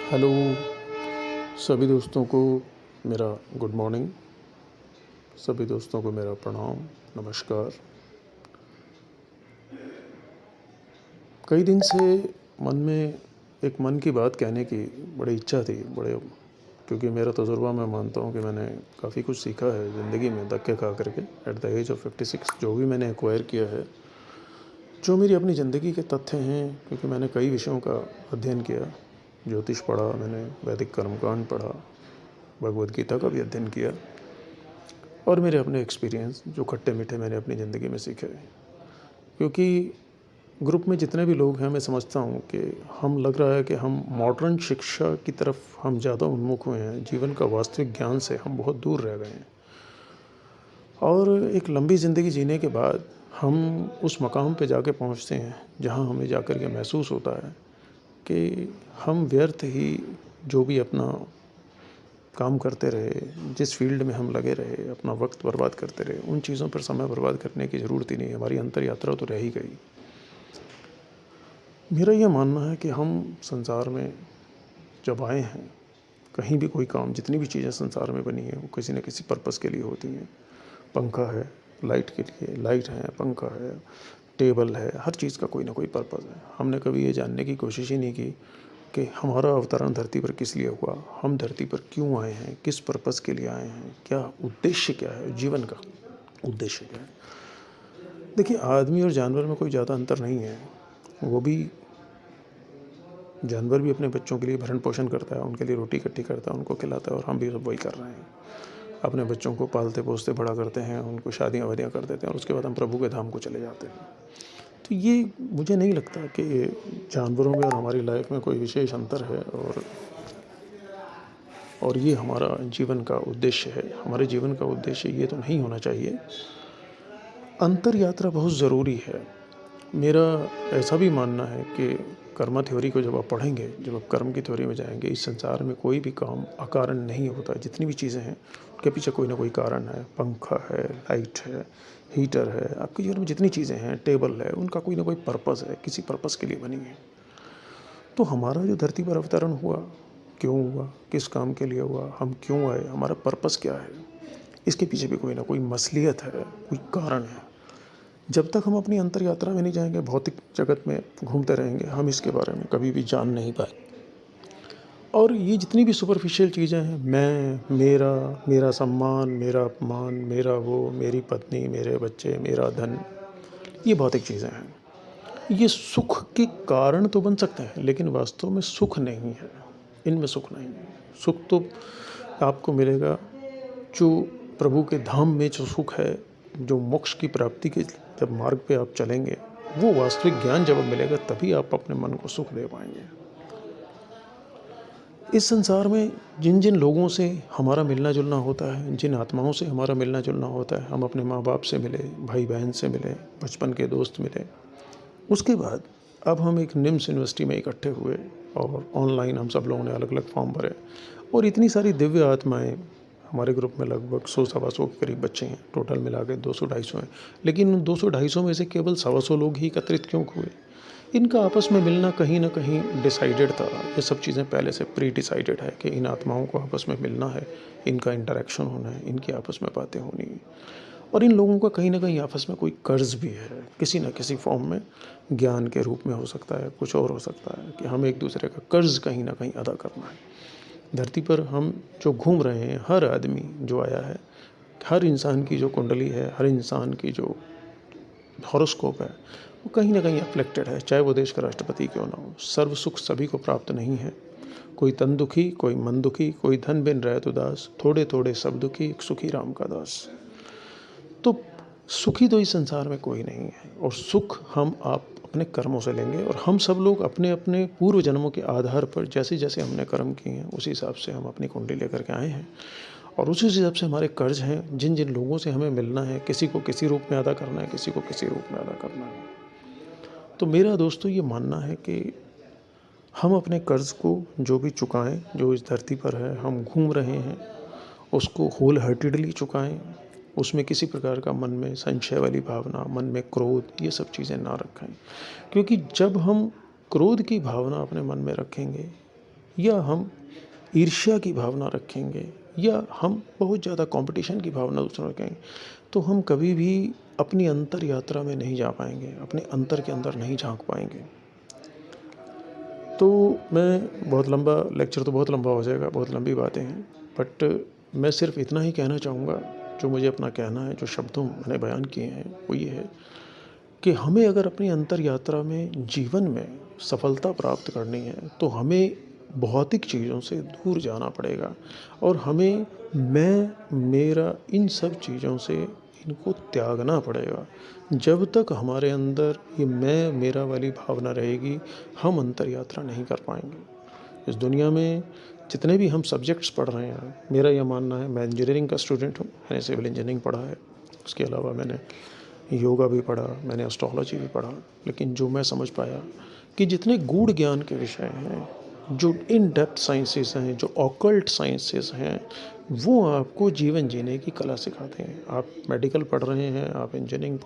Hello सभी दोस्तों को मेरा गुड मॉर्निंग। सभी दोस्तों को मेरा प्रणाम, नमस्कार। कई दिन से मन में एक मन की बात कहने की बड़ी इच्छा थी, क्योंकि मेरा तजुर्बा मैं मानता हूँ कि मैंने काफ़ी कुछ सीखा है ज़िंदगी में धक्के खा करके। एट द एज ऑफ 56 जो भी मैंने एक्वायर किया है, जो मेरी अपनी ज़िंदगी के तथ्य हैं, क्योंकि मैंने कई विषयों का अध्ययन किया। ज्योतिष पढ़ा मैंने, वैदिक कर्मकांड पढ़ा, भगवद गीता का भी अध्ययन किया, और मेरे अपने एक्सपीरियंस जो खट्टे मीठे मैंने अपनी ज़िंदगी में सीखे। क्योंकि ग्रुप में जितने भी लोग हैं, मैं समझता हूँ कि हम लग रहा है कि हम मॉडर्न शिक्षा की तरफ हम ज़्यादा उन्मुख हुए हैं, जीवन का वास्तविक ज्ञान से हम बहुत दूर रह गए हैं। और एक लंबी ज़िंदगी जीने के बाद हम उस मकाम पे जाके पहुँचते हैं जहाँ हमें जाकर के महसूस होता है कि हम व्यर्थ ही जो भी अपना काम करते रहे, जिस फील्ड में हम लगे रहे, अपना वक्त बर्बाद करते रहे, उन चीज़ों पर समय बर्बाद करने की ज़रूरत ही नहीं। हमारी अंतर यात्रा तो रह ही गई। मेरा यह मानना है कि हम संसार में जब आए हैं, कहीं भी कोई काम, जितनी भी चीज़ें संसार में बनी हैं वो किसी न किसी पर्पस के लिए होती हैं। पंखा है लाइट के लिए, लाइट है, पंखा है, टेबल है, हर चीज़ का कोई ना कोई पर्पस है। हमने कभी ये जानने की कोशिश ही नहीं की कि हमारा अवतरण धरती पर किस लिए हुआ, हम धरती पर क्यों आए हैं, किस पर्पस के लिए आए हैं, क्या उद्देश्य क्या है, जीवन का उद्देश्य क्या है। देखिए, आदमी और जानवर में कोई ज़्यादा अंतर नहीं है। वो भी, जानवर भी अपने बच्चों के लिए भरण पोषण करता है, उनके लिए रोटी इकट्ठी करता है, उनको खिलाता है, और हम भी सब वही कर रहे हैं। अपने बच्चों को पालते पोसते बड़ा करते हैं, उनको शादियाँ वादियाँ कर देते हैं, और उसके बाद हम प्रभु के धाम को चले जाते हैं। तो ये मुझे नहीं लगता कि जानवरों में और हमारी लाइफ में कोई विशेष अंतर है, और ये हमारा जीवन का उद्देश्य है। हमारे जीवन का उद्देश्य ये तो नहीं होना चाहिए। अंतर यात्रा बहुत ज़रूरी है। मेरा ऐसा भी मानना है कि कर्मा थ्योरी को जब आप पढ़ेंगे, जब आप कर्म की थ्योरी में जाएंगे, इस संसार में कोई भी काम अकारण नहीं होता। जितनी भी चीज़ें हैं उनके पीछे कोई ना कोई कारण है। पंखा है, लाइट है, हीटर है, आपके जीवन में जितनी चीज़ें हैं, टेबल है, उनका कोई ना कोई पर्पस है, किसी पर्पस के लिए बनी है। तो हमारा जो धरती पर अवतरण हुआ, क्यों हुआ, किस काम के लिए हुआ, हम क्यों आए, हमारा पर्पस क्या है, इसके पीछे भी कोई ना कोई मसलियत है, कोई कारण है। जब तक हम अपनी अंतर यात्रा में नहीं जाएंगे, भौतिक जगत में घूमते रहेंगे, हम इसके बारे में कभी भी जान नहीं पाए। और ये जितनी भी सुपरफिशियल चीज़ें हैं, मैं, मेरा, मेरा सम्मान, मेरा अपमान, मेरा वो, मेरी पत्नी, मेरे बच्चे, मेरा धन, ये भौतिक चीज़ें हैं। ये सुख के कारण तो बन सकते हैं, लेकिन वास्तव में सुख नहीं है। इनमें सुख नहीं है। सुख तो आपको मिलेगा जो प्रभु के धाम में जो सुख है, जो मोक्ष की प्राप्ति के जब मार्ग पे आप चलेंगे, वो वास्तविक ज्ञान जब मिलेगा, तभी आप अपने मन को सुख दे पाएंगे। इस संसार में जिन जिन लोगों से हमारा मिलना जुलना होता है, जिन आत्माओं से हमारा मिलना जुलना होता है, हम अपने माँ बाप से मिले, भाई बहन से मिले, बचपन के दोस्त मिले, उसके बाद अब हम एक निम्स यूनिवर्सिटी में इकट्ठे हुए, और ऑनलाइन हम सब लोगों ने अलग अलग फॉर्म भरे, और इतनी सारी दिव्य आत्माएं, हमारे ग्रुप में लगभग 100-125 के करीब बच्चे हैं, टोटल मिला के 200-250 हैं। लेकिन उन 200-250 में से केवल 125 लोग ही एकत्रित क्यों हुए? इनका आपस में मिलना कहीं ना कहीं डिसाइडेड था। ये सब चीज़ें पहले से प्री डिसाइडेड है कि इन आत्माओं को आपस में मिलना है, इनका इंटरेक्शन होना है, इनकी आपस में बातें होनी है। और इन लोगों का कहीं ना कहीं आपस में कोई कर्ज भी है, किसी न किसी फॉर्म में, ज्ञान के रूप में हो सकता है, कुछ और हो सकता है, कि हम एक दूसरे का कर्ज कहीं ना कहीं अदा करना है। धरती पर हम जो घूम रहे हैं, हर आदमी जो आया है, हर इंसान की जो कुंडली है, हर इंसान की जो हॉरोस्कोप है, वो कहीं ना कहीं अफ्लेक्टेड है, चाहे वो देश का राष्ट्रपति क्यों ना हो। सर्व सुख सभी को प्राप्त नहीं है। कोई तन दुखी, कोई मन दुखी, कोई धन बिन रहत उदास, थोड़े थोड़े सब दुखी, एक सुखी राम का दास। तो सुखी तो इस संसार में कोई नहीं है, और सुख हम आप अपने कर्मों से लेंगे। और हम सब लोग अपने अपने पूर्व जन्मों के आधार पर जैसे जैसे हमने कर्म किए हैं, उसी हिसाब से हम अपनी कुंडली लेकर के आए हैं, और उसी हिसाब से हमारे कर्ज हैं। जिन जिन लोगों से हमें मिलना है, किसी को किसी रूप में अदा करना है, किसी को किसी रूप में अदा करना है। तो मेरा दोस्तों ये मानना है कि हम अपने कर्ज को जो भी चुकाएं, जो इस धरती पर है, हम घूम रहे हैं, उसको होल हार्टेडली चुकाएं। उसमें किसी प्रकार का मन में संशय वाली भावना, मन में क्रोध, ये सब चीज़ें ना रखें। क्योंकि जब हम क्रोध की भावना अपने मन में रखेंगे, या हम ईर्ष्या की भावना रखेंगे या हम बहुत ज़्यादा कंपटीशन की भावना दूसरों रखेंगे, तो हम कभी भी अपनी अंतर यात्रा में नहीं जा पाएंगे, अपने अंतर के अंदर नहीं झांक पाएंगे। तो मैं बहुत लंबा लेक्चर तो बहुत लंबा हो जाएगा, बहुत लंबी बातें हैं, बट मैं सिर्फ इतना ही कहना चाहूँगा, जो मुझे अपना कहना है, जो शब्दों मैंने बयान किए हैं वो ये है कि हमें अगर अपनी अंतर यात्रा में जीवन में सफलता प्राप्त करनी है तो हमें भौतिक चीज़ों से दूर जाना पड़ेगा और हमें मैं मेरा इन सब चीज़ों से इनको त्यागना पड़ेगा। जब तक हमारे अंदर ये मैं मेरा वाली भावना रहेगी, हम अंतर यात्रा नहीं कर पाएंगे। इस दुनिया में जितने भी हम सब्जेक्ट्स पढ़ रहे हैं, मेरा यह मानना है, मैं इंजीनियरिंग का स्टूडेंट हूँ, मैंने सिविल इंजीनियरिंग पढ़ा है, उसके अलावा मैंने योगा भी पढ़ा, मैंने एस्ट्रोलॉजी भी पढ़ा, लेकिन जो मैं समझ पाया कि जितने गूढ़ ज्ञान के विषय हैं, जो इन डेप्थ साइंसेस हैं, जो ऑकल्ट साइंसेस हैं, वो आपको जीवन जीने की कला सिखाते हैं। आप मेडिकल पढ़ रहे हैं, आप इंजीनियरिंग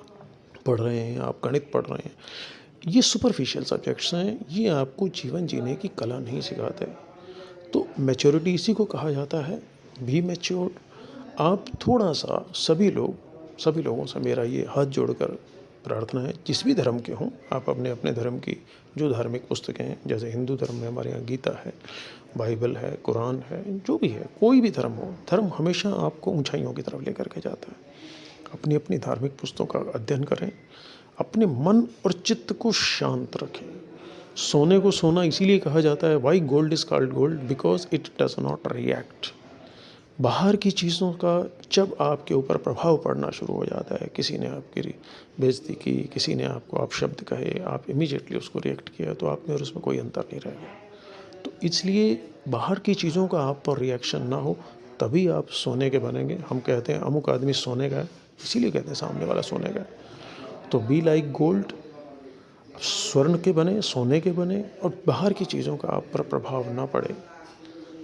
पढ़ रहे हैं, आप गणित पढ़ रहे हैं, ये सुपरफिशियल सब्जेक्ट्स हैं, ये आपको जीवन जीने की कला नहीं सिखाते। तो मैच्योरिटी इसी को कहा जाता है, बी मैच्योर्ड। आप थोड़ा सा सभी लोगों से मेरा ये हाथ जोड़कर प्रार्थना है, जिस भी धर्म के हों, आप अपने अपने धर्म की जो धार्मिक पुस्तकें हैं, जैसे हिंदू धर्म में हमारे यहाँ गीता है, बाइबल है, कुरान है, जो भी है, कोई भी धर्म हो, धर्म हमेशा आपको ऊंचाइयों की तरफ लेकर के जाता है। अपनी अपनी धार्मिक पुस्तकों का अध्ययन करें, अपने मन और चित्त को शांत रखें। सोने को सोना इसीलिए कहा जाता है, why gold is called gold, because it does not react. बाहर की चीज़ों का जब आपके ऊपर प्रभाव पड़ना शुरू हो जाता है, किसी ने आपकी बेइज्जती की, किसी ने आपको आप शब्द कहे, आप इमीडिएटली उसको रिएक्ट किया, तो आप में और उसमें कोई अंतर नहीं रहेगा। तो इसलिए बाहर की चीज़ों का आप पर रिएक्शन ना हो, तभी आप सोने के बनेंगे। हम कहते हैं अमुक आदमी सोने का है, इसीलिए कहते हैं सामने वाला सोने का है। तो बी लाइक गोल्ड, स्वर्ण के बने, सोने के बने, और बाहर की चीज़ों का आप पर प्रभाव ना पड़े,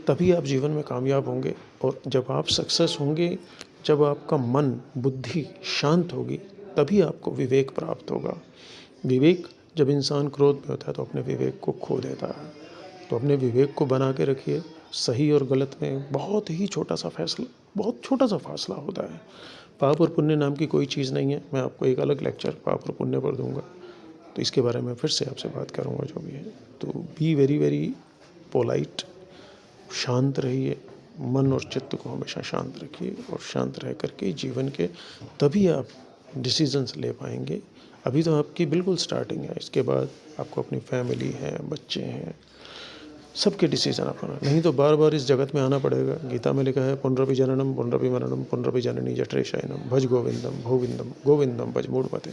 तभी आप जीवन में कामयाब होंगे। और जब आप सक्सेस होंगे, जब आपका मन बुद्धि शांत होगी, तभी आपको विवेक प्राप्त होगा। विवेक, जब इंसान क्रोध में होता है तो अपने विवेक को खो देता है। तो अपने विवेक को बना के रखिए। सही और गलत में बहुत ही छोटा सा फासला होता है। पाप और पुण्य नाम की कोई चीज़ नहीं है। मैं आपको एक अलग लेक्चर पाप और पुण्य पर दूंगा, तो इसके बारे में फिर से आपसे बात करूंगा जो भी है। तो बी वेरी वेरी पोलाइट, शांत रहिए, मन और चित्त को हमेशा शांत रखिए, और शांत रह करके जीवन के तभी आप डिसीजंस ले पाएंगे। अभी तो आपकी बिल्कुल स्टार्टिंग है, इसके बाद आपको अपनी फैमिली है, बच्चे हैं, सबके डिसीजन अपना, नहीं तो बार बार इस जगत में आना पड़ेगा। गीता में लिखा है, पुनरपि जननम पुनरपि मरणम पुनरपि जननी जठरे शयनम भज गोविंदम गोविंदम गोविंदम भज मूढ़मते।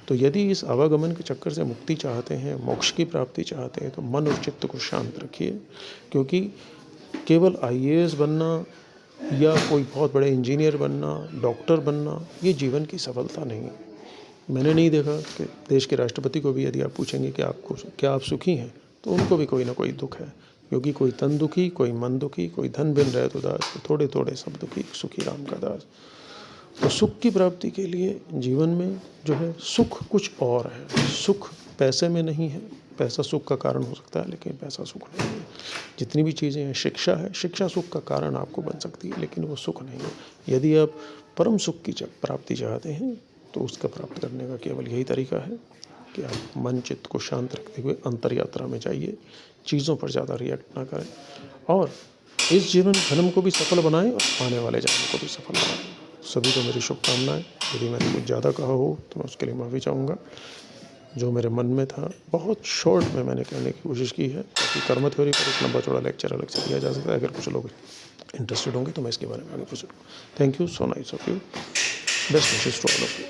तो यदि इस आवागमन के चक्कर से मुक्ति चाहते हैं, मोक्ष की प्राप्ति चाहते हैं, तो मन और चित्त को शांत रखिए। क्योंकि केवल आईएएस बनना या कोई बहुत बड़े इंजीनियर बनना, डॉक्टर बनना, ये जीवन की सफलता नहीं है। मैंने नहीं देखा कि देश के राष्ट्रपति को भी यदि आप पूछेंगे कि आपको क्या आप सुखी हैं, तो उनको भी कोई ना कोई दुख है। क्योंकि कोई तन दुखी, कोई मन दुखी, कोई धन बिन रहे तो दास, तो थोड़े थोड़े सब दुखी, सुखी राम का दास। तो सुख की प्राप्ति के लिए जीवन में जो है, सुख कुछ और है। सुख पैसे में नहीं है। पैसा सुख का कारण हो सकता है, लेकिन पैसा सुख नहीं है। जितनी भी चीज़ें हैं, शिक्षा है, शिक्षा सुख का कारण आपको बन सकती है, लेकिन वो सुख नहीं है। यदि आप परम सुख की प्राप्ति चाहते हैं, तो उसका प्राप्त करने का केवल यही तरीका है कि आप मन चित्त को शांत रखते हुए अंतर यात्रा में जाइए, चीज़ों पर ज़्यादा रिएक्ट ना करें, और इस जीवन जन्म को भी सफल बनाएं और आने वाले जन्म को भी सफल बनाएं। सभी को मेरी शुभकामनाएं। यदि मैंने कुछ ज़्यादा कहा हो तो मैं उसके लिए माफ़ी चाहूँगा। जो मेरे मन में था, बहुत शॉर्ट में मैंने कहने की कोशिश की है, ताकि कर्म थ्योरी पर एक लंबा चौड़ा लेक्चर अलग से दिया जा सकता है। अगर कुछ लोग इंटरेस्टेड होंगे तो मैं इसके बारे में आगे पूछ सकूँ। Thank you, so nice of you, best wishes to all of you.